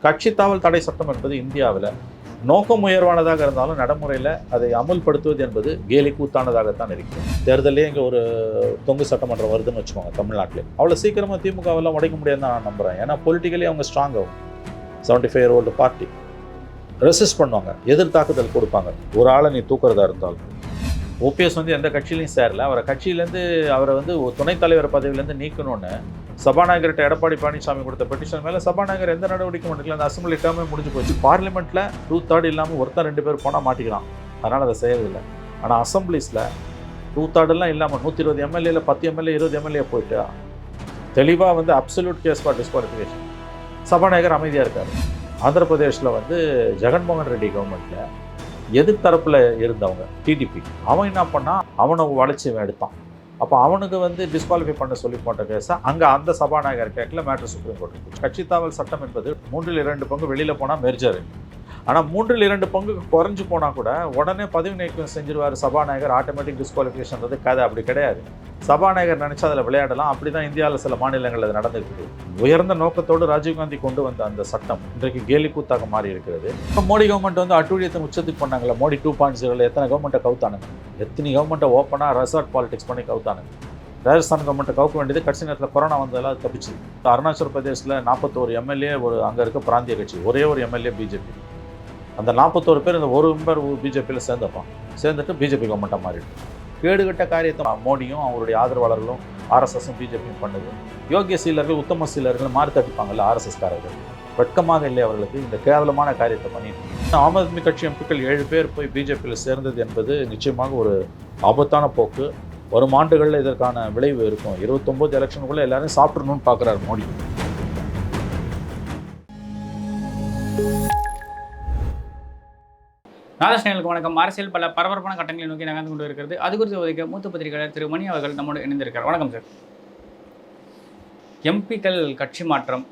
கட்சி தாவல் தடை சட்டம் என்பது இந்தியாவில் நோக்கம் உயர்வானதாக இருந்தாலும் நடைமுறையில் அதை அமுல்படுத்துவது என்பது கேலி கூத்தானதாகத்தான் இருக்குது. தேர்தலே இங்கே ஒரு தொங்கு சட்டமன்றம் வருதுன்னு வச்சுக்கோங்க தமிழ்நாட்டிலே, அவ்வளோ சீக்கிரமாக திமுகவெல்லாம் உடைக்க முடியாதுன்னு நான் நம்புகிறேன். ஏன்னா பொலிட்டிக்கலி அவங்க ஸ்ட்ராங் ஆகும். 75 year old பார்ட்டி ரெசிஸ்ட் பண்ணுவாங்க, எதிர் தாக்குதல் கொடுப்பாங்க. ஒரு ஆளை நீ தூக்குறதா இருந்தாலும் ஓபிஎஸ் எந்த கட்சியிலையும் சேரல. அவரை கட்சியிலேருந்து அவரை துணைத் தலைவர் பதவியிலேருந்து நீக்கணும்னு சபாநாயகர்கிட்ட எடப்பாடி பழனிசாமி கொடுத்த பெட்டிஷன் மேலே சபாநாயகர் எந்த நடவடிக்கையும் எடுக்கல. அந்த அசம்பிளி டேர்மே முடிஞ்சு போச்சு. பார்லிமெண்ட்டில் 2/3 இல்லாமல் ஒருத்தர் 2 பேர் போனால் மாட்டிக்கலாம், அதனால் அதை செய்யறதில்லை. ஆனால் அசம்பிளிஸில் 2/3 இல்லாமல் 120 எம்எல்ஏல 10 எம்எல்ஏ 20 எம்எல்ஏ போயிட்டு தெளிவாக அப்சல்யூட் கேஸ் ஃபார் டிஸ்குவாலிஃபிகேஷன். சபாநாயகர் அமைதியாக இருக்கார். ஆந்திர பிரதேஷில் ஜெகன்மோகன் ரெட்டி கவர்மெண்ட்டில் எதிர்த்தரப்பில் இருந்தவங்க டிடிபி, அவன் என்ன பண்ணால் அவனை வளைச்சி எடுத்தான். அப்போ அவனுக்கு டிஸ்குவாலிஃபை பண்ண சொல்லி போட்ட கேஸை அங்கே அந்த சபாநாயகர் கேட்கல, மேட்ரு சுப்ரீம் கோர்ட் இருக்கு. கட்சி தாவல் சட்டம் என்பது 3/2 வெளியில் போனால் மெர்ஜர். ஆனால் 3/2 குறைஞ்சு போனால் கூட உடனே பதவி நீக்கம் செஞ்சிருவார் சபாநாயகர். ஆட்டோமேட்டிக் டிஸ்குவாலிஃபிகேஷன்றது கதை அப்படி கிடையாது. சபாநாயகர் நினச்சா அதில் விளையாடலாம். அப்படி தான் இந்தியாவில் சில மாநிலங்கள் அது நடந்துருக்குது. உயர்ந்த நோக்கத்தோடு ராஜீவ்காந்தி கொண்டு வந்த அந்த சட்டம் இன்றைக்கு கேலி கூத்தாக மாறி இருக்கிறது. இப்போ மோடி கவர்மெண்ட் அட்டூழியத்தை உச்சத்துக்கு பண்ணாங்களா? மோடி 2.0 எத்தனை கவர்மெண்ட்டை கவுத்தானுங்க? எத்தனை கவர்மெண்ட்டை ஓப்பனாக ரெசார்ட் பாலிடிக்ஸ் பண்ணி கவுத்தானுங்க. ராஜஸ்தான் கவர்மெண்ட்டை கவுக்க வேண்டியது கட்சி நேரத்தில் கொரோனா வந்ததெல்லாம் தப்பிச்சு. அருணாச்சல் பிரதேசில் 41 எம்எல்ஏ அங்கே இருக்க பிராந்திய கட்சி, ஒரே ஒரு எம்எல்ஏ பிஜேபி. அந்த 41 பேர் இந்த ஒரு மெம்பர் பிஜேபியில் சேர்ந்துட்டு பிஜேபி கவர்மெண்ட்டாக மாறிடுது. கேடுகட்ட காரியத்தை மோடியும் அவருடைய ஆதரவாளர்களும் ஆர்எஸ்எஸும் பிஜேபியும் பண்ணுது. யோகிய சீலர்கள் உத்தம சீலர்கள் மாறி தட்டிப்பாங்கல்ல ஆர்எஸ்எஸ்காரர்கள். வெட்கமாக இல்லை அவர்களுக்கு இந்த கேவலமான காரியத்தை பண்ணிட்டு. ஆம் ஆத்மி கட்சி எம்பிக்கள் 7 பேர் போய் பிஜேபியில் சேர்ந்தது என்பது நிச்சயமாக ஒரு ஆபத்தான போக்கு. வரும் ஆண்டுகளில் இதற்கான விளைவு இருக்கும். 29 எலெக்ஷனுக்குள்ளே எல்லாரும் சாப்பிட்றணும்னு பார்க்குறாரு மோடி. நாதஸ்நேயலுக்கு வணக்கம். அரசியல் பல பரபரப்பான கட்டங்களை நோக்கி நகர்ந்து கொண்டு இருக்கிறது. அது குறித்து உதவிக்க மூத்த பத்திரிகையாளர் திரு மணி அவர்கள் நம்மோடு இணைந்திருக்கிறார். வணக்கம் சார். எம்பிக்கள் கட்சி மாற்றம்,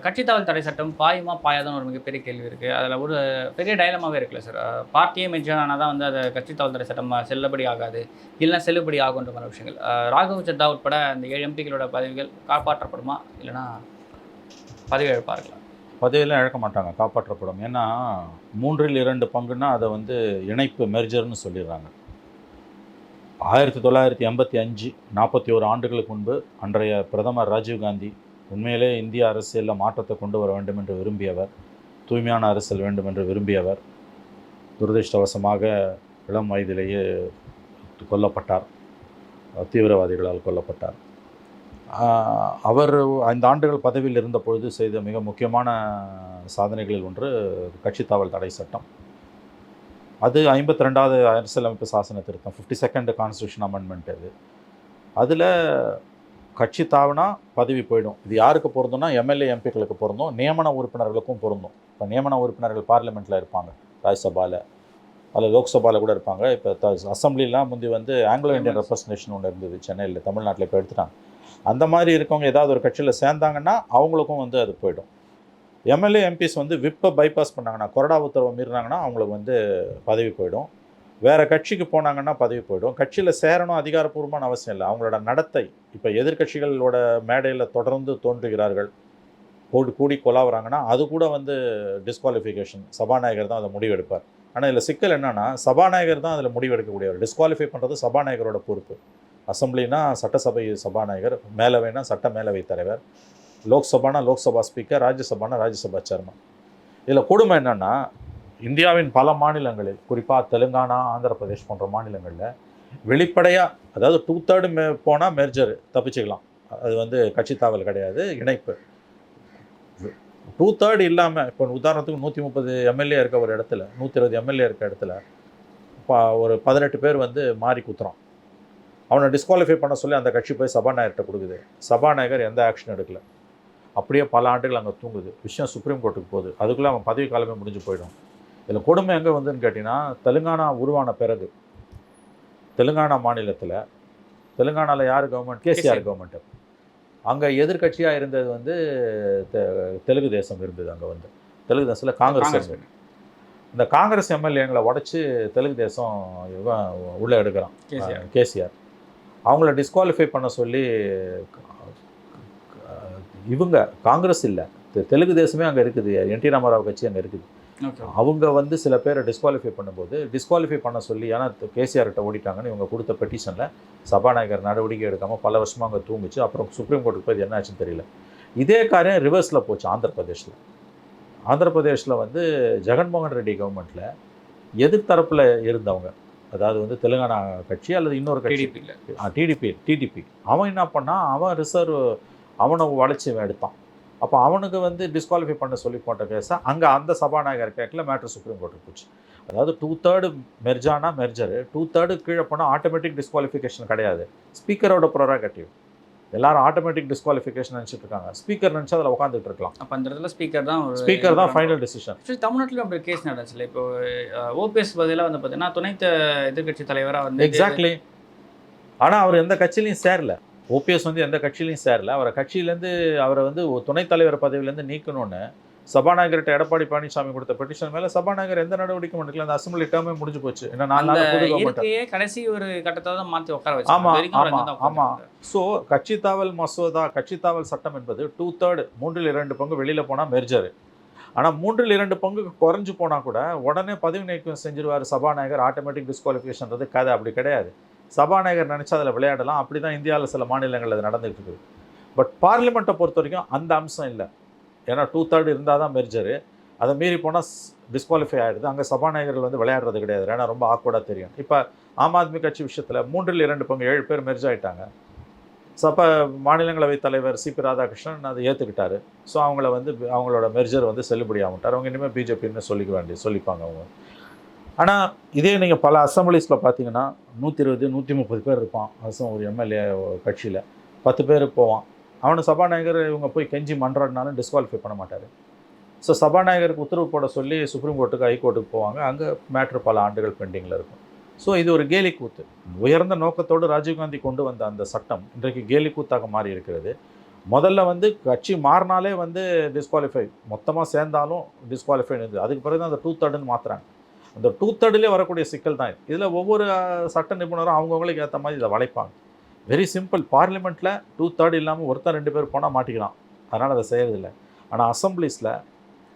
கட்சி தாவல் தடை சட்டம் பாயுமா பாயாதான் ஒரு மிகப்பெரிய கேள்வி இருக்குது. அதில் ஒரு பெரிய டைலமாகவே இருக்குல்ல சார். பார்ட்டியே மென்ஷன் ஆனால் தான் அதை கட்சி தாவல் தடை சட்டம் செல்லுபடி ஆகாது, இல்லைனா செல்லுபடி ஆகுன்ற மாதிரி விஷயங்கள். ராகவ் சத்தா உட்பட அந்த 7 எம்பிக்களோட பதவிகள் காப்பாற்றப்படுமா, இல்லைனா பதவி இழப்பார்களா? பதவியெல்லாம் இழக்க மாட்டாங்க, காப்பாற்றப்படும். ஏன்னா 3/2 அதை இணைப்பு மெர்ஜர்னு சொல்லிடுறாங்க. 1985 41 ஆண்டுகளுக்கு முன்பு அன்றைய பிரதமர் ராஜீவ்காந்தி உண்மையிலே இந்திய அரசியலில் மாற்றத்தை கொண்டு வர வேண்டும் என்று விரும்பியவர், தூய்மையான அரசியல் வேண்டும் என்று விரும்பியவர். துரதிர்ஷ்டவசமாக இளம் வயதிலேயே கொல்லப்பட்டார், தீவிரவாதிகளால் கொல்லப்பட்டார். அவர் 5 ஆண்டுகள் பதவியில் இருந்த பொழுது செய்த மிக முக்கியமான சாதனைகளில் ஒன்று கட்சி தாவல் தடை சட்டம். அது 52வது அரசியலமைப்பு சாசன திருத்தம், 52nd கான்ஸ்டியூஷன் அமெண்ட்மெண்ட். அதில் கட்சி தாவனா பதவி போயிடும். இது யாருக்கு பொருந்தும்னா எம்எல்ஏ எம்பிக்களுக்கு பொருந்தும், நியமன உறுப்பினர்களுக்கும் பொருந்தும். இப்போ நியமன உறுப்பினர்கள் பார்லிமெண்ட்டில் இருப்பாங்க, ராஜ்யசபாவில், அதில் லோக்சபாவில் கூட இருப்பாங்க. இப்போ அசம்பிளிலாம் முந்தி ஆங்கிலோ இந்தியன் ரெப்ரஸன்டேஷன் ஒன்று இருந்தது சென்னையில், தமிழ்நாட்டில் இப்போ எடுத்துட்டாங்க. அந்த மாதிரி இருக்கவங்க ஏதாவது ஒரு கட்சியில் சேர்ந்தாங்கன்னா அவங்களுக்கும் அது போயிடும். எம்எல்ஏ எம்பிஸ் விப்பை பைபாஸ் பண்ணாங்கன்னா, கொறடா உத்தரவை மீறினாங்கன்னா அவங்களுக்கு பதவி போயிடும். வேறு கட்சிக்கு போனாங்கன்னா பதவி போயிடும். கட்சியில் சேரணும் அதிகாரப்பூர்வமான அவசியம் இல்லை. அவங்களோட நடத்தை, இப்போ எதிர்கட்சிகளோட மேடையில் தொடர்ந்து தோன்றுகிறார்கள், கூடி கொலாவுறாங்கன்னா அது கூட டிஸ்குவாலிஃபிகேஷன். சபாநாயகர் தான் அதை முடிவெடுப்பார். ஆனால் இதில் சிக்கல் என்னென்னா, சபாநாயகர் தான் அதில் முடிவெடுக்கக்கூடியவர். டிஸ்குவாலிஃபை பண்ணுறது சபாநாயகரோட பொறுப்பு. அசம்பிளினா சட்டசபை சபாநாயகர், மேலவைனா சட்ட மேலவை தலைவர், லோக்சபானா லோக்சபா ஸ்பீக்கர், ராஜ்யசபானா ராஜ்யசபா சேர்மன். இதில் கொடுமை என்னென்னா, இந்தியாவின் பல மாநிலங்களில், குறிப்பாக தெலுங்கானா, ஆந்திர பிரதேஷ் போன்ற மாநிலங்களில் வெளிப்படையாக, அதாவது 2/3 போனால் மெர்ஜர் தப்பிச்சுக்கலாம். அது கட்சி தாவல் கிடையாது, இணைப்பு. 2/3 இல்லாமல், இப்போ உதாரணத்துக்கு 130 எம்எல்ஏ இருக்க ஒரு இடத்துல, 120 எம்எல்ஏ இருக்க இடத்துல ஒரு 18 பேர் மாறி குத்துறான். அவனை டிஸ்குவாலிஃபை பண்ண சொல்லி அந்த கட்சி போய் சபாநாயகர்கிட்ட கொடுக்குது. சபாநாயகர் எந்த ஆக்ஷன் எடுக்கல. அப்படியே பல ஆண்டுகள் அங்கே தூங்குது. விஷயம் சுப்ரீம் கோர்ட்டுக்கு போகுது. அதுக்குள்ளே அவன் பதவி காலமே முடிஞ்சு போயிடும். இதில் கொடுமை எங்கே கேட்டிங்கன்னா, தெலுங்கானா உருவான பிறகு தெலுங்கானா மாநிலத்தில், தெலுங்கானாவில் யார் கவர்மெண்ட்? KCR government. அங்கே எதிர்கட்சியாக இருந்தது தெலுங்கு தேசம் இருந்தது. அங்கே தெலுங்கு தேசத்தில் காங்கிரஸ் இருந்தது. இந்த காங்கிரஸ் எம்எல்ஏங்களை உடச்சி தெலுங்கு தேசம் உள்ளே எடுக்கிறான் கேசிஆர். அவங்கள டிஸ்குவாலிஃபை பண்ண சொல்லி இவங்க காங்கிரஸ் இல்லை, தெலுங்கு தேசமே அங்கே இருக்குது, என்டி ராமராவ் கட்சி அங்கே இருக்குது. ஓகே. அவங்க வந்து சில பேரை டிஸ்குவாலிஃபை பண்ணும்போது டிஸ்குவாலிஃபை பண்ண சொல்லி, ஏன்னா கேசிஆர்கிட்ட ஓடிட்டாங்கன்னு இவங்க கொடுத்த பெட்டிஷனில் சபாநாயகர் நடவடிக்கை எடுக்காமல் பல வருஷமாக அங்கே தூங்குச்சு. அப்புறம் சுப்ரீம் கோர்ட்டுக்கு போய் என்ன ஆச்சுன்னு தெரியல. இதே காரியம் ரிவர்ஸில் போச்சு ஆந்திர பிரதேஷில் வந்து ஜெகன்மோகன் ரெட்டி கவர்மெண்ட்டில் எதிர்த்தரப்பில் இருந்தவங்க, அதாவது வந்து தெலுங்கானா கட்சி அல்லது இன்னொரு கட்சி டிடிபி, அவன் என்ன பண்ணால் அவன் ரிசர்வ் அவனை வளைச்சி எடுத்தான். அப்போ அவனுக்கு வந்து டிஸ்குவாலிஃபை பண்ண சொல்லி போட்ட கேஸை அங்கே அந்த சபாநாயகர் கேட்கல, மேட்ரு சுப்ரீம் கோர்ட்டுக்கு போச்சு. அதாவது 2/3 மெர்ஜானா மெர்ஜரு, 2/3 கீழே போனால் ஆட்டோமேட்டிக் டிஸ்குவாலிஃபிகேஷன் கிடையாது, ஸ்பீக்கரோட ப்ரோராகட்டிவ். எல்லாரும் ஆட்டோமேட்டிக் டிஸ்குவாலிஃபிகேஷன் நினச்சிட்டு இருக்காங்க, ஸ்பீக்கர் நினச்சா அதில் உட்காந்துட்டு இருக்கலாம். அப்போ அந்த இடத்துல ஸ்பீக்கர் தான் ஃபைனல் டிசிஷன். ஆக்சுவலி தமிழ்நாட்டிலும் அப்படி கேஸ் நடந்துச்சுல. இப்போ ஓபிஎஸ் பதிலாக வந்து பார்த்தீங்கன்னா துணை எதிர்கட்சி தலைவராக வந்து எக்ஸாக்ட்லி. ஆனால் அவர் எந்த கட்சியிலையும் சேரல. ஓபிஎஸ் வந்து எந்த கட்சியிலையும் சேரல. அவரை வந்து துணைத் தலைவர் பதவியிலேருந்து நீக்கணும்னு சபாநாயகர்கிட்ட எடப்பாடி பழனிசாமி கொடுத்த பெட்டிஷன் மேலே சபாநாயகர் எந்த நடவடிக்கை எடுக்கல. அந்த அசம்பிளி டேர்மே முடிஞ்சு போச்சு. என்ன 4 நாள் புது கவர்மெண்ட் கடைசி ஒரு கட்டத்தை தான் மாற்றி உட்கார வச்சு. ஆமாம். ஸோ கட்சித்தாவல் சட்டம் என்பது 2/3 3/2 வெளியில் போனால் மெர்ஜரு. ஆனால் 3/2 குறைஞ்சு போனால் கூட உடனே பதவி நீக்கம் செஞ்சிருவார் சபாநாயகர். ஆட்டோமேட்டிக் டிஸ்குவாலிஃபிகேஷன்றது கதை அப்படி கிடையாது. சபாநாயகர் நினச்சா அதில் விளையாடலாம். அப்படி தான் இந்தியாவில் சில மாநிலங்கள் அது நடந்துகிட்டு இருக்குது. பட் பார்லிமெண்ட்டை பொறுத்த வரைக்கும் அந்த அம்சம் இல்லை. ஏன்னா 2/3 இருந்தால் தான் மெர்ஜரு. அதை மீறி போனால் டிஸ்குவாலிஃபை ஆகிடுது. அங்கே சபாநாயகர்கள் வந்து விளையாடுறது கிடையாது. ஏன்னா ரொம்ப ஆக்வர்டாக தெரியும். இப்போ ஆம் ஆத்மி கட்சி விஷயத்தில் 3/2 7 பேர் மெர்ஜ் ஆகிட்டாங்க. மாநிலங்களவை தலைவர் சிபி ராதாகிருஷ்ணன் அதை ஏற்றுக்கிட்டாரு. ஸோ அவங்களோட மெர்ஜர் வந்து செல்லுபடி ஆகிட்டார். அவங்க இனிமேல் பிஜேபின்னு சொல்லிப்பாங்க அவங்க. ஆனால் இதே நீங்கள் பல அசம்பிளிஸில் பார்த்தீங்கன்னா 120 130 பேர் இருப்பான். ஒரு எம்எல்ஏ கட்சியில் 10 பேர் போவான். அவனை சபாநாயகர் இவங்க போய் கெஞ்சி மன்றாடினாலும் டிஸ்குவாலிஃபை பண்ண மாட்டார். ஸோ சபாநாயகருக்கு உத்தரவு போட சொல்லி சுப்ரீம் கோர்ட்டுக்கு ஹைகோர்ட்டுக்கு போவாங்க. அங்கே மேட்ரு பல ஆண்டுகள் பெண்டிங்கில் இருக்கும். ஸோ இது ஒரு கேலி கூத்து. உயர்ந்த நோக்கத்தோடு ராஜீவ்காந்தி கொண்டு வந்த அந்த சட்டம் இன்றைக்கு கேலி கூத்தாக மாறி இருக்கிறது. முதல்ல வந்து கட்சி மாறினாலே வந்து டிஸ்குவாலிஃபை, மொத்தமாக சேர்ந்தாலும் டிஸ்குவாலிஃபை இருந்தது. அதுக்கு பிறகு தான் அந்த 2/3 மாற்றுறாங்க. அந்த 2/3 வரக்கூடிய சிக்கல் தான் இது. இதில் ஒவ்வொரு சட்ட நிபுணரும் அவங்கவுங்களுக்கு ஏற்ற மாதிரி இதை வளைப்பாங்க. Very simple. பார்லிமெண்ட்டில் 2/3 இல்லாமல் ஒருத்தர் 2 பேர் போனால் மாட்டிக்கலாம். அதனால் அதை செய்யறதில்லை. ஆனால் அசம்பிளிஸில்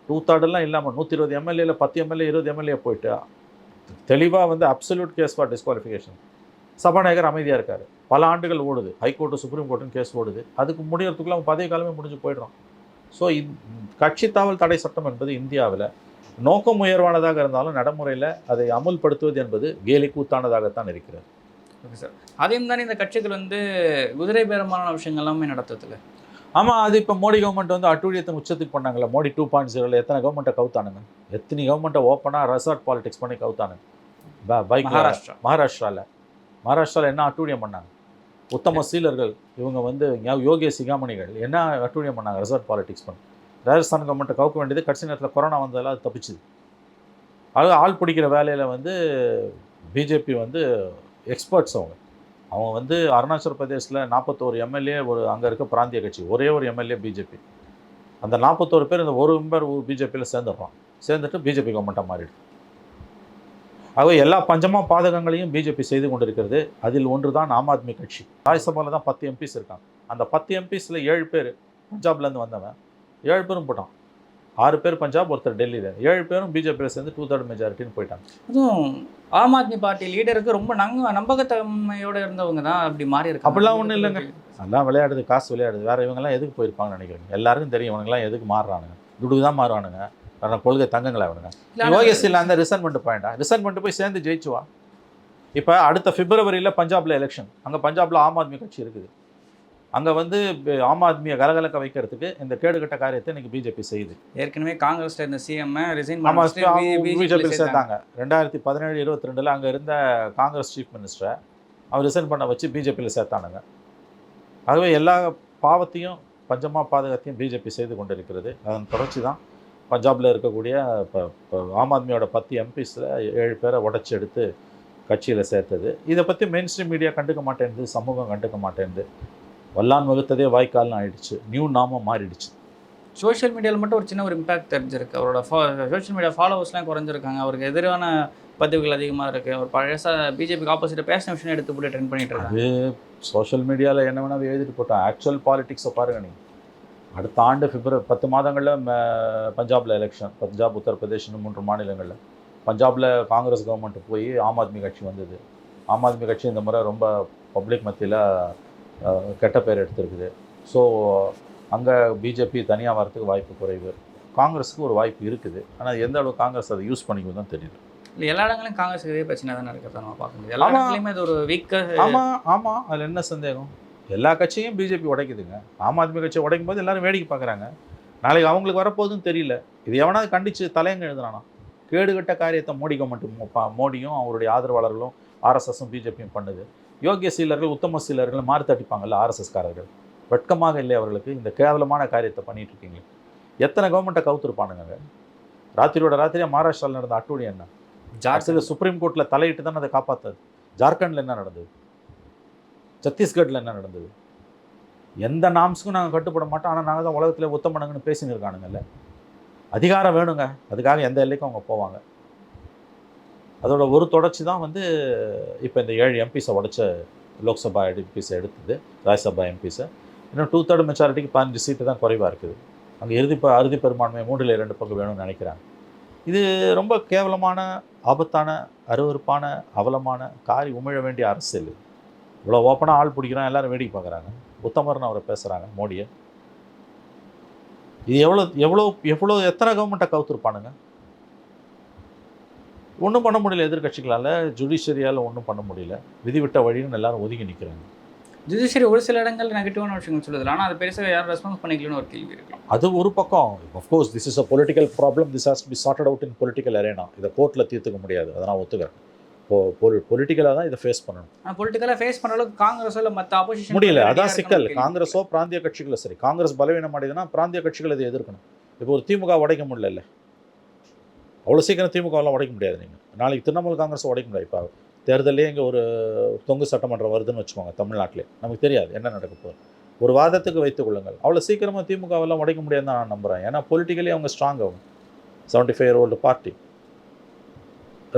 2/3 இல்லாமல் 120 எம்எல்ஏல 10 எம்எல்ஏ 20 எம்எல்ஏ போயிட்டு தெளிவாக வந்து அப்சல்யூட் கேஸ் ஃபார் டிஸ்குவாலிஃபிகேஷன். சபாநாயகர் அமைதியாக இருக்கார். பல ஆண்டுகள் ஓடுது. ஹைகோர்ட்டு சுப்ரீம் கோர்ட்டுன்னு கேஸ் ஓடுது. அதுக்கு முடியறதுக்குள்ள அவங்க பதவி காலமே முடிஞ்சு போயிடுறோம். ஸோ கட்சி தாவல் தடை சட்டம் என்பது இந்தியாவில் நோக்கம் உயர்வானதாக இருந்தாலும் நடைமுறையில் அதை அமுல்படுத்துவது என்பது கேலி கூத்தானதாகத்தான் இருக்கிறது. Okay sir. அதையும் தானே இந்த கட்சிகள் வந்து குதிரை பேரமான விஷயங்கள் எல்லாமே நடத்துறதுல. ஆமாம். அது இப்போ மோடி கவர்மெண்ட் வந்து அட்டூழியத்தை உச்சத்துக்கு பண்ணாங்கல்ல. மோடி 2.0 எத்தனை கவர்மெண்ட்டை கவுத்தானுங்க. எத்தனை கவர்மெண்ட்டை ஓப்பனாக ரெசார்ட் பாலிடிக்ஸ் பண்ணி கவுத்தானுங்க. மகாராஷ்டிராவில் என்ன அட்டூழியம் பண்ணாங்க. உத்தம சீலர்கள் இவங்க வந்து யோகிய சிகாமணிகள் என்ன அட்டூழியம் பண்ணாங்க ரெசார்ட் பாலிடிக்ஸ் பண்ணி. ராஜஸ்தான் கவர்மெண்ட்டை கவுக்க வேண்டியது கடைசி நேரத்தில் கொரோனா வந்ததெல்லாம் அது தப்பிச்சுது. அது ஆள் பிடிக்கிற வேலையில் வந்து பிஜேபி வந்து எக்ஸ்பர்ட்ஸ். அவங்க வந்து அருணாச்சல் பிரதேசில் 41 எம்எல்ஏ அங்கே இருக்க பிராந்திய கட்சி, ஒரே ஒரு எம்எல்ஏ பிஜேபி. அந்த 41 பேர் இந்த ஒரு மெம்பர் பிஜேபியில் சேர்ந்துட்டு பிஜேபி கவர்மெண்ட்டாக மாறிடுது. ஆகவே எல்லா பஞ்சமா பாதகங்களையும் பிஜேபி செய்து கொண்டிருக்கிறது. அதில் ஒன்று தான் ஆம் ஆத்மி கட்சி. ராஜ்யசபாவில் தான் 10 எம்பிஸ் இருக்காங்க. அந்த 10 எம்பிஸில் 7 பேர் பஞ்சாப்லேருந்து வந்தவன். 7 பேரும் போட்டான். 6 பேர் பஞ்சாப், ஒருத்தர் டெல்லியில். 7 பேரும் பிஜேபியில் சேர்ந்து 2/3 மெஜாரிட்டின்னு போயிட்டாங்க. அதுவும் ஆம் ஆத்மி பார்ட்டி லீடருக்கு ரொம்ப நம்பகத்தன்மையோடு இருந்தவங்க தான் அப்படி மாறி இருக்கு. அப்படிலாம் ஒன்றும் இல்லைங்க. நல்லா விளையாடுது, காசு விளையாடுது. வேறு இவங்கெல்லாம் எதுக்கு போயிருப்பாங்கன்னு நினைக்கிறேங்க. எல்லாருக்கும் தெரியும் இவங்கெல்லாம் எதுக்கு மாறுறானுங்க. துடுக்கு தான் மாறுவானுங்க. ஆனால் கொள்கை தங்கங்களை அவனுங்க. யோகேசியில் அந்த ரிசர்மெண்ட் போய் சேர்ந்து ஜெயிச்சுவா. இப்போ அடுத்த பிப்ரவரியில் பஞ்சாபில் எலெக்ஷன். அங்கே பஞ்சாபில் ஆம் ஆத்மி கட்சி இருக்குது. அங்கே வந்து ஆம் ஆத்மியை கலகலக்க வைக்கிறதுக்கு இந்த கேடுகட்ட காரியத்தை இன்னைக்கு பிஜேபி செய்யுது. ஏற்கனவே காங்கிரஸில் இருந்த சிஎம் பிஜேபியில் சேர்த்தாங்க. 2017-22 அங்கே இருந்த காங்கிரஸ் சீஃப் மினிஸ்டரை அவர் ரிசைன் பண்ண வச்சு பிஜேபியில் சேர்த்தானுங்க. ஆகவே எல்லா பாவத்தையும் பஞ்சமா பாதகத்தையும் பிஜேபி செய்து கொண்டிருக்கிறது. அதன் தொடர்ச்சி தான் பஞ்சாபில் இருக்கக்கூடிய இப்போ ஆம் ஆத்மியோட 10 எம்பிஸில் 7 பேரை உடச்சி எடுத்து கட்சியில் சேர்த்தது. இதை பற்றி மெயின் ஸ்ட்ரீம் மீடியா கண்டுக்க மாட்டேங்குது, சமூகம் கண்டுக்க மாட்டேங்குது. வல்லான் வகுத்ததே வாய்க்கால்னு ஆயிடுச்சு. நியூ நாம மாறிடுச்சு. சோஷியல் மீடியாவில் மட்டும் ஒரு சின்ன ஒரு இம்பாக்ட் தெரிஞ்சிருக்கு. அவரோட சோஷியல் மீடியா ஃபாலோவர்ஸ்லாம் குறைஞ்சிருக்காங்க. அவருக்கு எதிரான பதிவுகள் அதிகமாக இருக்குது. அவர் பழசாக பிஜேபிக்கு ஆப்போசிட்டாக பேசின விஷயம் எடுத்து போட்டு ட்ரெண்ட் பண்ணிட்டு இருக்காங்க. அது சோஷியல் மீடியாவில் என்ன வேணால் எழுதிட்டு போட்டான். ஆக்சுவல் பாலிடிக்ஸை பாருங்க. நீங்கள் அடுத்த ஆண்டு பிப்ரவரி 10 மாதங்களில் பஞ்சாபில் எலெக்ஷன், பஞ்சாப் உத்தரப்பிரதேஷ் 3 மாநிலங்களில். பஞ்சாபில் காங்கிரஸ் கவர்மெண்ட் போய் ஆம் ஆத்மி கட்சி வந்தது. ஆம் ஆத்மி கட்சி இந்த முறை ரொம்ப பப்ளிக் மத்தியில் கெட்ட பேர் எடுத்திருக்குது. ஸோ அங்கே பிஜேபி தனியாக வரத்துக்கு வாய்ப்பு குறைவு. காங்கிரஸுக்கு ஒரு வாய்ப்பு இருக்குது. ஆனால் எந்த அளவுக்கு காங்கிரஸ் அதை யூஸ் பண்ணிக்கும் தான் தெரியல. இல்லை எல்லா இடங்களும் காங்கிரஸ் இதே பிரச்சனை தான் நடக்கிறத நம்ம பார்க்க முடியும். எல்லா இடத்துலையுமே இது ஒரு வீக்காக. ஆமாம், அதில் என்ன சந்தேகம்? எல்லா கட்சியும் பிஜேபி உடைக்குதுங்க. ஆம் ஆத்மி கட்சியை உடைக்கும் போது எல்லாரும் வேடிக்கை பார்க்குறாங்க. நாளைக்கு அவங்களுக்கு வரப்போகுதுன்னு தெரியல. இது எவனாவது கண்டித்து தலையங்க எழுதுனானா? கேடுகட்ட காரியத்தை மோடியும் அவருடைய ஆதரவாளர்களும் ஆர்எஸ்எஸும் பிஜேபியும் பண்ணுது. யோகிய சீலர்கள், உத்தம சீலர்கள் மாறி தட்டிப்பாங்கல்ல ஆர்எஸ்எஸ்காரர்கள். வெட்கமாக இல்லை அவர்களுக்கு? இந்த கேவலமான காரியத்தை பண்ணிட்டு இருக்கீங்க. எத்தனை கவர்மெண்ட்டை கவுத்துருப்பானுங்க? ராத்திரியோட ராத்திரியாக மகாராஷ்டிராவில் நடந்த அட்டூழி என்ன? ஜார்க்கண்டில் சுப்ரீம் கோர்ட்டில் தலையிட்டு தான் அதை காப்பாற்றாது. ஜார்க்கண்டில் என்ன நடந்தது? சத்தீஸ்கட்டில் என்ன நடந்தது? எந்த நாம்ஸுக்கும் நாங்கள் கட்டுப்பட மாட்டோம். ஆனால் நாங்கள் தான் உலகத்தில் உத்தமனங்கன்னு பேசின்னு இருக்கானுங்கல்ல. அதிகாரம் வேணுங்க, அதுக்காக எந்த எல்லைக்கும் அவங்க போவாங்க. அதோட ஒரு தொடர்ச்சி தான் இப்போ இந்த 7 எம்பிஸை உடைச்ச லோக்சபா எம்பிஸை எடுத்தது, ராஜ்யசபா எம்பிஸை. இன்னும் 2/3 மெஜாரிட்டிக்கு 15 சீட்டு தான் குறைவாக இருக்குது. அங்கே அறுதி பெரும்பான்மை 3/2 பங்கு வேணும்னு நினைக்கிறாங்க. இது ரொம்ப கேவலமான, ஆபத்தான, அருவருப்பான, அவலமான, காரி உமிழ வேண்டிய அரசியல். இவ்வளோ ஓப்பனாக ஆள் பிடிக்கிறான், எல்லாரும் வேடிக்கை பார்க்குறாங்க. உத்தமர்னு அவரை பேசுகிறாங்க மோடியை. இது எவ்வளோ எத்தனை கவர்மெண்ட்டை கவுத்துருப்பானுங்க? ஒன்றும் பண்ண முடியல. எதிர்கட்சிகளால், ஜுடிஷியரியால் ஒன்றும் பண்ண முடியல. விதிவிட்ட வழின்னு எல்லாரும் ஒதுங்கி நிற்கிறாங்க. ஜுடிஷியரி ஒரு சில இடங்கள் நெகட்டிவான விஷயங்கள் சொல்லுது, ஆனால் அது பெருசாக யாரும் ரெஸ்பான்ஸ் பண்ணிக்கலன்னு ஒரு கேள்வி இருக்கு. அது ஒரு பக்கம். Of course this is a political problem. This has to be sorted out in political arena. இதை கோர்ட்டில் தீர்த்துக்க முடியாது, அதை நான் ஒத்துக்கிறேன். பொலிட்டிக்கலாக தான் இதை ஃபேஸ் பண்ணணும். ஆனால் பொலிட்டிக்கலாக ஃபேஸ் பண்ண அளவுக்கு காங்கிரஸோ இல்லை மற்ற ஆப்போசிஷன் முடியல. அதான் சிக்கல். காங்கிரஸோ பிராந்திய கட்சிகளோ சரி. காங்கிரஸ் பலவீனம் அடையுதுன்னா பிராந்திய கட்சிகள் இதை எதிர்க்கணும். இப்போ ஒரு திமுக உடைக்க முடியல. அவ்வளோ சீக்கிரம் திமுகவெல்லாம் உடைக்க முடியாது. நீங்கள் நாளைக்கு திரிணாமுல் காங்கிரஸை உடைக்க முடியாது. இப்போ தேர்தலே இங்கே ஒரு தொங்கு சட்டமன்றம் வருதுன்னு வச்சுக்கோங்க தமிழ்நாட்டிலே. நமக்கு தெரியாது என்ன நடக்க போகுது. ஒரு வாதத்துக்கு வைத்துக் கொள்ளுங்கள். அவ்வளோ சீக்கிரமாக திமுகவெல்லாம் உடைக்க முடியாதுன்னு நான் நம்புகிறேன். ஏன்னா பொலிட்டிக்கலி அவங்க ஸ்ட்ராங் ஆகும். 75 year old பார்ட்டி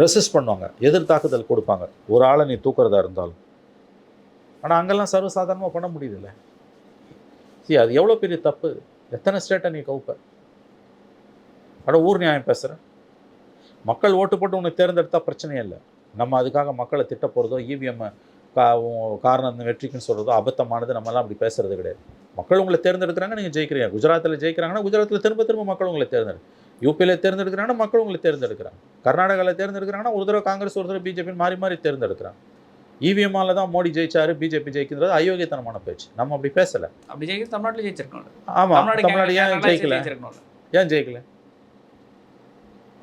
ரெசிஸ்ட் பண்ணுவாங்க, எதிர் தாக்குதல் கொடுப்பாங்க, ஒரு ஆளை நீ தூக்குறதா இருந்தாலும். ஆனால் அங்கெல்லாம் சர்வசாதாரணமாக பண்ண முடியுதுல்ல. அது எவ்வளோ பெரிய தப்பு. எத்தனை ஸ்டேட்டை நீ கவுப்ப? ஆனால் ஊர் நியாயம் பேசுகிறேன். மக்கள் ஓட்டு போட்டு உனக்கு தேர்ந்தெடுத்தால் பிரச்சனையே இல்லை. நம்ம அதுக்காக மக்களை திட்ட போகிறதோ இவிஎம் காரணம் வெற்றிக்குன்னு சொல்கிறதோ அபத்தமானது. நம்மலாம் அப்படி பேசுகிறது கிடையாது. மக்கள் உங்களை தேர்ந்தெடுக்கிறாங்க, நீங்கள் ஜெயிக்கிறீங்க. குஜராத்தில் ஜெயிக்கிறாங்கன்னா குஜராத்தில் திரும்ப மக்கள் உங்களை தேர்ந்தெடுக்கு. யூபியில் தேர்ந்தெடுக்கிறாங்கன்னா மக்கள் உங்களை தேர்ந்தெடுக்கிறாங்க. கர்நாடகாவில் தேர்ந்தெடுக்கிறாங்கன்னா ஒரு தடவை காங்கிரஸ், ஒரு தடவை பிஜேபின்னு மாறி தேர்ந்தெடுக்கிறாங்க. இவிஎம்மால் தான் மோடி ஜெயிச்சாரு, பிஜேபி ஜெயிக்கிறது அயோக்கியத்தனமான பேச்சு. நம்ம அப்படி பேசலை. அப்படி ஜெயிக்க தமிழ்நாட்டில் ஜெயிச்சிருக்கணும். ஆமாம், தமிழ்நாடு ஏன் ஜெயிக்கல?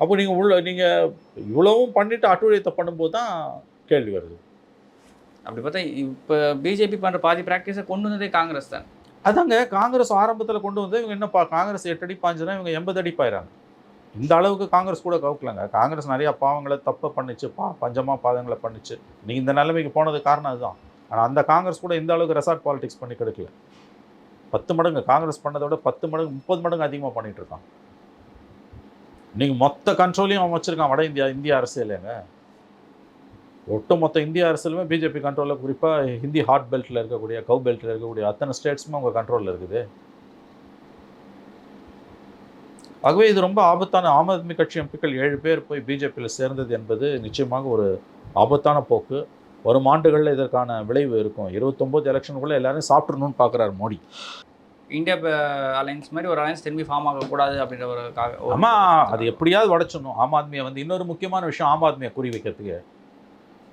அப்போ நீங்கள் இவ்வளவும் பண்ணிவிட்டு அட்டூழியத்தை பண்ணும்போது தான் கேள்வி வருது. அப்படி பார்த்தா இப்போ பிஜேபி பண்ணுற பாதி ப்ராக்டிஸை கொண்டு வந்ததே காங்கிரஸ் தான். அதாங்க, காங்கிரஸ் ஆரம்பத்தில் கொண்டு வந்து இவங்க என்னப்பா காங்கிரஸ் 8 அடி பாஞ்சுனா இவங்க 80 அடி பாயிறாங்க. இந்த அளவுக்கு காங்கிரஸ் கூட கவுக்கலங்க. காங்கிரஸ் நிறையா பாவங்களை தப்பை பண்ணிச்சு, பஞ்சமாக பாதங்களை பண்ணிச்சு. நீங்கள் இந்த நிலைமைக்கு போனது காரணம் அதுதான். ஆனால் அந்த காங்கிரஸ் கூட இந்த அளவுக்கு ரெசார்ட் பாலிடிக்ஸ் பண்ணி கிடைக்கல. 10 மடங்கு காங்கிரஸ் பண்ணதை விட 10 மடங்கு 30 மடங்கு அதிகமாக பண்ணிகிட்டு இருக்கான். நீங்கள் மொத்த கண்ட்ரோலையும் அவன் வச்சுருக்கான். வட இந்திய அரசியலேங்க. ஒட்டுமொத்த இந்திய அரசியலுமே பிஜேபி கண்ட்ரோலில், குறிப்பாக ஹிந்தி ஹாட் பெல்ட்டில் இருக்கக்கூடிய, கவ் பெல்ட்டில் இருக்கக்கூடிய அத்தனை ஸ்டேட்ஸுமே அவங்க கண்ட்ரோலில் இருக்குது. ஆகவே இது ரொம்ப ஆபத்தான. ஆம் ஆத்மி கட்சி எம்பிக்கள் 7 பேர் போய் பிஜேபியில் சேர்ந்தது என்பது நிச்சயமாக ஒரு ஆபத்தான போக்கு. வரும் ஆண்டுகளில் இதற்கான விளைவு இருக்கும். 29 எலெக்ஷனுக்குள்ளே எல்லாரும் சாப்பிட்றணும்னு பார்க்குறாரு மோடி. இந்தியா அலைன்ஸ் மாதிரி ஒரு அலைன்ஸ் திரும்பி ஃபார்ம் ஆகக்கூடாது அப்படின்ற ஒரு ஆமாம், அது எப்படியாவது உடைச்சிடணும். ஆம் ஆத்மியை இன்னொரு முக்கியமான விஷயம், ஆம் ஆத்மியை குறி வைக்கிறதுக்கு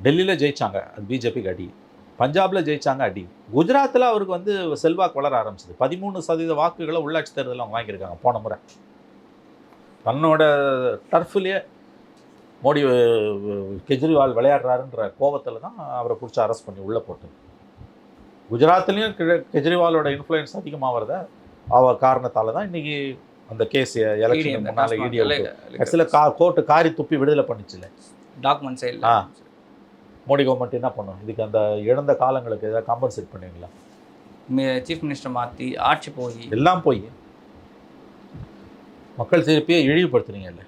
டெல்லியில் ஜெயிச்சாங்க, அது பிஜேபிக்கு அடி. பஞ்சாபில் ஜெயிச்சாங்க, அடி. குஜராத்தில் அவருக்கு செல்வாக்கு வளர ஆரம்பிச்சது. 13% வாக்குகளை உள்ளாட்சி தேர்தலில் அவங்க வாங்கியிருக்காங்க போன முறை. தன்னோட டர்ஃப்லேயே மோடி கெஜ்ரிவால் விளையாடுறாருன்ற கோபத்தில் தான் அவரை பிடிச்சி அரெஸ்ட் பண்ணி உள்ளே போட்டு. குஜராத்லேயும் கெஜ்ரிவாலோட இன்ஃப்ளூயன்ஸ் அதிகமாக காரணத்தால் தான் இன்றைக்கி அந்த கேஸ் எலெக்ஷன் முன்னால் கடைசியில் கோர்ட்டு காரி துப்பி விடுதலை பண்ணிச்சுல டாக்குமெண்ட்ஸ். மோடி கவர்மெண்ட் என்ன பண்ணும்? இதுக்கு அந்த இழந்த காலங்களுக்கு ஏதாவது காம்பன்சேட் பண்ணுவீங்களா? சீஃப் மினிஸ்டர் மாற்றி ஆட்சி போய் எல்லாம் போய் மக்கள் திருப்பியே இழிவுபடுத்துனீங்கல்ல.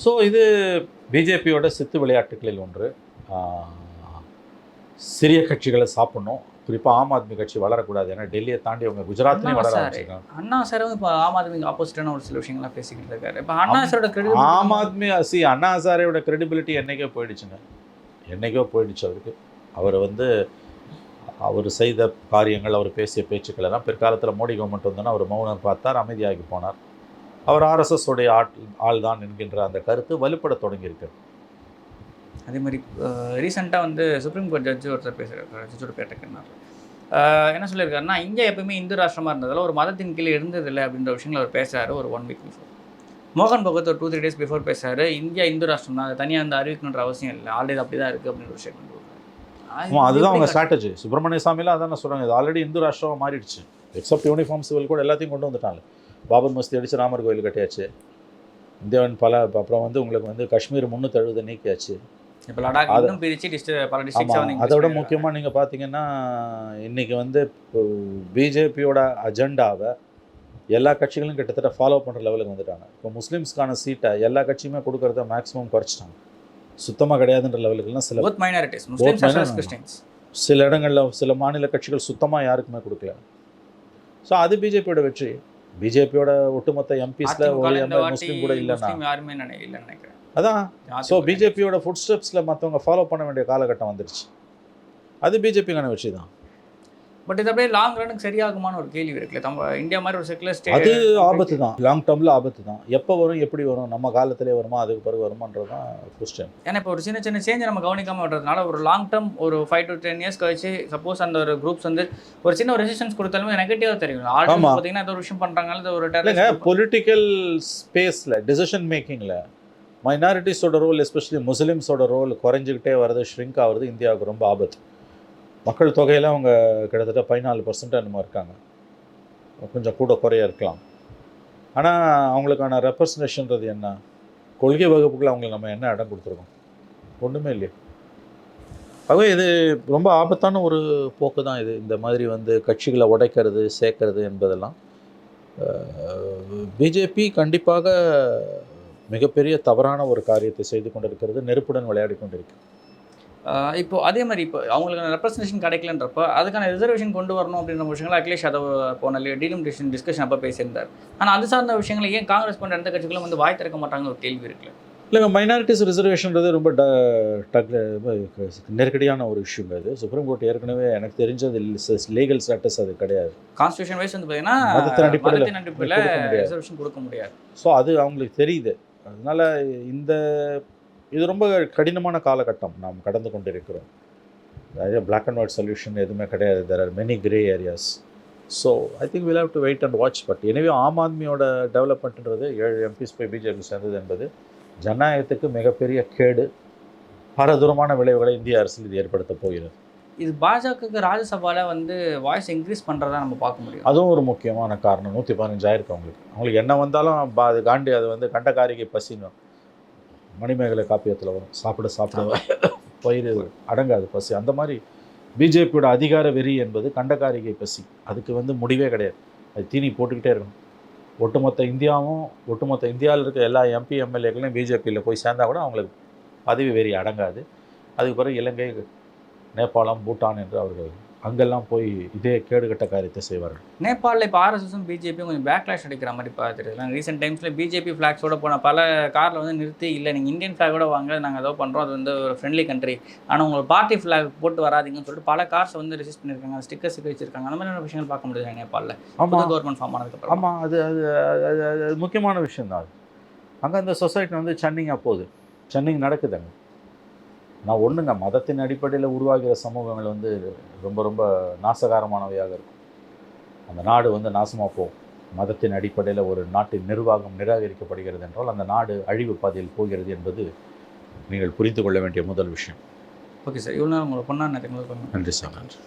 ஸோ இது பிஜேபியோட சித்து விளையாட்டுகளில் ஒன்று. சிறிய கட்சிகளை சாப்பிடணும், குறிப்பாக ஆம் ஆத்மி கட்சி வளரக்கூடாது. ஏன்னா டெல்லியை தாண்டி அவங்க குஜராத்லேயும் வளர சார் ஆரம்பிச்சிருக்காங்க. அண்ணா சாரும் இப்போ ஆம் ஆத்மிக்கு ஆப்போசிட்டான ஒரு சில விஷயங்கள்லாம் பேசிக்கிட்டு இருக்காரு. இப்போ அண்ணா சாரோட ஆம் ஆத்மி அண்ணா ஹசாரேயோட கிரெடிபிலிட்டி என்னைக்கோ போயிடுச்சுங்க. என்னைக்கோ போயிடுச்சு அவருக்கு. அவர் வந்து அவர் செய்த காரியங்கள், அவர் பேசிய பேச்சுக்கள் எல்லாம் பிற்காலத்தில் மோடி கவர்மெண்ட் வந்தோன்னா அவர் மௌனம் பார்த்தார், அமைதியாகி போனார். அவர் RSS உடைய ஆள் தான் என்கின்ற அந்த கருத்து வலுப்பட தொடங்கியிருக்கு. அதே மாதிரி ரீசெண்டாக வந்து சுப்ரீம் கோர்ட் ஜட்ஜு ஒருத்தர் பேசுகிறார், ஜட்ஜோட பேட்டக்கன்னார். என்ன சொல்லியிருக்காருன்னா, இந்தியா எப்பவுமே இந்து ராஷ்டிரமாக இருந்ததால் ஒரு மதத்தின் கீழே இருந்ததில்லை அப்படின்ற விஷயங்கள் அவர் பேசுகிறாரு ஒரு 1 வீக் பிஃபோர். மோகன் பகவத் ஒரு 2-3 டேஸ் பிஃபோர் பேசுகிறாரு, இந்தியா இந்து ராஷ்டிரம் தான், அதை தனியாக வந்து அறிவிக்கணுன்ற அவசியம் இல்லை, ஆல்ரெடி அப்படி தான் இருக்குது அப்படின்ற விஷயம் கொண்டு வருவாங்க. அதுதான் அவங்க ஸ்ட்ராட்டஜி. சுப்பிரமணிய சாமிலாம் அதான் சொல்கிறாங்க, இது ஆல்ரெடி இந்து ராஷ்டிரமாக மாறிடுச்சு. எக்ஸப்ட் யூனிஃபார்ம் சிவில் கூட எல்லாத்தையும் கொண்டு வந்துட்டாங்க. பாபர் மஸ்தி அடித்து ராமர் கோயில் கட்டியாச்சு. இந்தியாவின் அப்புறம் வந்து உங்களுக்கு வந்து காஷ்மீர் 370 நீக்கியாச்சு. இப்போ லடாக் இன்னும் பிரித்து பல டிஸ்ட்ரிக்ட்ஸ். அதோட முக்கியமாக நீங்கள் பார்த்தீங்கன்னா இன்றைக்கி வந்து பிஜேபியோட அஜெண்டாவை எல்லா கட்சிகளும் கிட்டத்தட்ட ஃபாலோ பண்ணுற லெவலுக்கு வந்துட்டாங்க. இப்போ முஸ்லீம்ஸ்க்கான சீட்டை எல்லா கட்சியுமே கொடுக்கறத மேக்ஸிமம் குறைச்சிட்டாங்க. சுத்தமாக கிடையாதுன்ற லெவலுக்குலாம் சில இடங்களில் சில மாநில கட்சிகள் சுத்தமாக யாருக்குமே கொடுக்கல. ஸோ அது பிஜேபியோட வெற்றி. பிஜேபியோட ஒட்டுமொத்த எம்பிஸில் ஒரு எம்பி முஸ்லீம் கூட இல்லைன்னா யாருமே நினைக்கிறேன். அதான். ஸோ பிஜேபியோட ஃபுட் ஸ்டெப்ஸில் மற்றவங்க ஃபாலோ பண்ண வேண்டிய காலகட்டம் வந்துருச்சு. அது பிஜேபிக்கான வெற்றி தான். பட் இது அப்படியே லாங் ரனுக்கு சரியாகுமான ஒரு கேள்வி இருக்குல்ல. நம்ம இந்தியா மாதிரி ஒரு செக்குலர் ஸ்டேட், அது ஆபத்து தான். லாங் டேர்மில் ஆபத்து தான். எப்போ வரும், எப்படி வரும், நம்ம காலத்திலே வருமா, அதுக்கு பிறகு வருமானது தான் கொஸ்டின். ஏன்னா இப்போ ஒரு சின்ன சின்ன சேஞ்சை நம்ம கவனிக்காமல் விடுறதுனால ஒரு லாங் டேர்ம் ஒரு 5 to 10 years கழிச்சு சப்போஸ் அந்த ஒரு குரூப்ஸ் வந்து ஒரு சின்ன ஒரு ரெசிஸ்டன்ஸ் கொடுத்தாலுமே நெகட்டிவாக தெரியும். ஆல்ரெடி பார்த்தீங்கன்னா ஏதோ ஒரு விஷயம் பண்ணுறாங்க, ஒரு பொலிட்டிக்கல் ஸ்பேஸில் டிசிஷன் மேக்கிங்கில் மைனாரிட்டிஸோட ரோல், எஸ்பெஷலி முஸ்லீம்ஸோட ரோல் குறைஞ்சிக்கிட்டே வருது, ஷ்ரிங்க் ஆகுறது இந்தியாவுக்கு ரொம்ப ஆபத்து. மக்கள் தொகையில் அவங்க கிட்டத்தட்ட 14% என்னமோ இருக்காங்க. கொஞ்சம் கூட குறைய இருக்கலாம். ஆனால் அவங்களுக்கான ரெப்ரசன்டேஷன்றது என்ன, கொள்கை வகுப்புகள் அவங்களுக்கு நம்ம என்ன இடம் கொடுத்துருக்கோம்? ஒன்றுமே இல்லையா. ஆகவே இது ரொம்ப ஆபத்தான ஒரு போக்கு தான் இது. இந்த மாதிரி வந்து கட்சிகளை உடைக்கிறது, சேர்க்கறது என்பதெல்லாம் பிஜேபி கண்டிப்பாக மிகப்பெரிய தவறான ஒரு காரியத்தை செய்து கொண்டிருக்கிறது, நெருப்புடன் விளையாடி கொண்டிருக்கு. இப்போ அதே மாதிரி இப்போ அவங்களுக்கு ரெப்ரஸன்டேஷன் கிடைக்கலன்றப்போ அதுக்கான ரிசர்வேஷன் கொண்டு வரணும் அப்படின்ற விஷயங்கள் அகிலேஷ் யாதவ் போன டீலிமிட்டேஷன் டிஸ்கஷன் அப்போ பேசியிருந்தார். ஆனால் அது சார்ந்த விஷயங்களை ஏன் காங்கிரஸ் போன்ற எந்த கட்சிகளும் வந்து வாய் திறக்க மாட்டாங்கன்னு ஒரு கேள்வி இருக்குல்ல. இல்லைங்க, மைனாரிட்டிஸ் ரிசர்வேஷன்றது ரொம்ப நெருக்கடியான ஒரு இஷ்யூங்க. அது சுப்ரீம் கோர்ட் ஏற்கனவே எனக்கு தெரிஞ்சது லீகல் ஸ்டேட்டஸ் அது கிடையாது. கான்ஸ்டியூஷன் வைஸ் வந்து பார்த்தீங்கன்னா மதத்தின் அடிப்படையில் ரிசர்வேஷன் கொடுக்க முடியாது. ஸோ அது அவங்களுக்கு தெரியுது. அதனால் இது ரொம்ப கடினமான காலகட்டம் நாம் கடந்து கொண்டிருக்கிறோம். நிறைய பிளாக் அண்ட் ஒயிட் சொல்யூஷன் எதுவுமே கிடையாது. There are many grey areas. So I think will have to wait and watch. But எனவே ஆம் ஆத்மியோட டெவலப்மெண்ட்ன்றது 7 MPs போய் பிஜேபி சேர்ந்தது என்பது ஜனநாயகத்துக்கு மிகப்பெரிய கேடு, பாரதூரமான விளைவுகளை இந்திய அரசில் இது ஏற்படுத்த போகிறது. இது பாஜகவுக்கு ராஜ்யசபாவில் வந்து வாய்ஸ் இன்க்ரீஸ் பண்ணுறதா நம்ம பார்க்க முடியும். அதுவும் ஒரு முக்கியமான காரணம். 115 ஆயிருக்கு அவங்களுக்கு என்ன வந்தாலும் காண்டி அது வந்து கண்டகாரிகை பசின்னு மணிமேகலை காப்பியத்தில் வரும். சாப்பிட பயிர் அடங்காது பசி. அந்த மாதிரி பிஜேபியோட அதிகார வெறி என்பது கண்டகாரிகை பசி. அதுக்கு வந்து முடிவே கிடையாது. அது தீனி போட்டுக்கிட்டே இருக்கணும். ஒட்டுமொத்த இந்தியாவில் இருக்க எல்லா MP MLAக்களையும் பிஜேபியில் போய் சேர்ந்தா கூட அவங்களுக்கு பதவி வெறி அடங்காது. அதுக்கு பிறகு இலங்கை, நேபாளம், பூட்டான் என்று அவர்கள் அங்கெல்லாம் போய் இதே கேடுகட்ட காரியத்தை செய்வார்கள். நேபாளில் இப்போ RSSம் பிஜேபியும் கொஞ்சம் பேக்லாஷ் அடிக்கிற மாதிரி பார்த்துருக்கலாம். ரீசெண்ட் டைம்ஸில் பிஜேபி ஃப்ளாக்ஸோட போன பல காரில் வந்து நிறுத்தி, இல்லை நீங்கள் இந்தியன் ஃப்ளாகோட வாங்க, நாங்கள் ஏதோ பண்ணுறோம், அது வந்து ஒரு ஃப்ரெண்ட்லி கண்ட்ரி, ஆனால் உங்கள் பார்ட்டி ஃப்ளாக் போட்டு வராதிங்கன்னு சொல்லிட்டு பல கார்ஸை வந்து ரெசிஸ்ட் பண்ணியிருக்காங்க, ஸ்டிக்கர்ஸ் வச்சிருக்காங்க. அந்த மாதிரியான விஷயங்கள் பார்க்க முடியாது நேபாளில். ஆமாம், கவர்மெண்ட் ஃபார்ம் ஆனதுக்கப்புறம். ஆமாம், அது முக்கியமான விஷயம் தான். அது அங்கே அந்த சொசைட்டி வந்து சன்னிங்காக போகுது, சன்னிங் நடக்குதுங்க. நான் ஒன்றுங்க, மதத்தின் அடிப்படையில் உருவாகிற சமூகங்கள் வந்து ரொம்ப ரொம்ப நாசகாரமானவையாக இருக்கும். அந்த நாடு வந்து நாசமாக போகும். மதத்தின் அடிப்படையில் ஒரு நாட்டின் நிர்வாகம் நிராகரிக்கப்படுகிறது என்றால் அந்த நாடு அழிவு பாதையில் போகிறது என்பது நீங்கள் புரிந்து கொள்ள வேண்டிய முதல் விஷயம். ஓகே சார், இவ்வளோ நேரம் உங்களை பொண்ணா நிறைய நன்றி சார். நன்றி.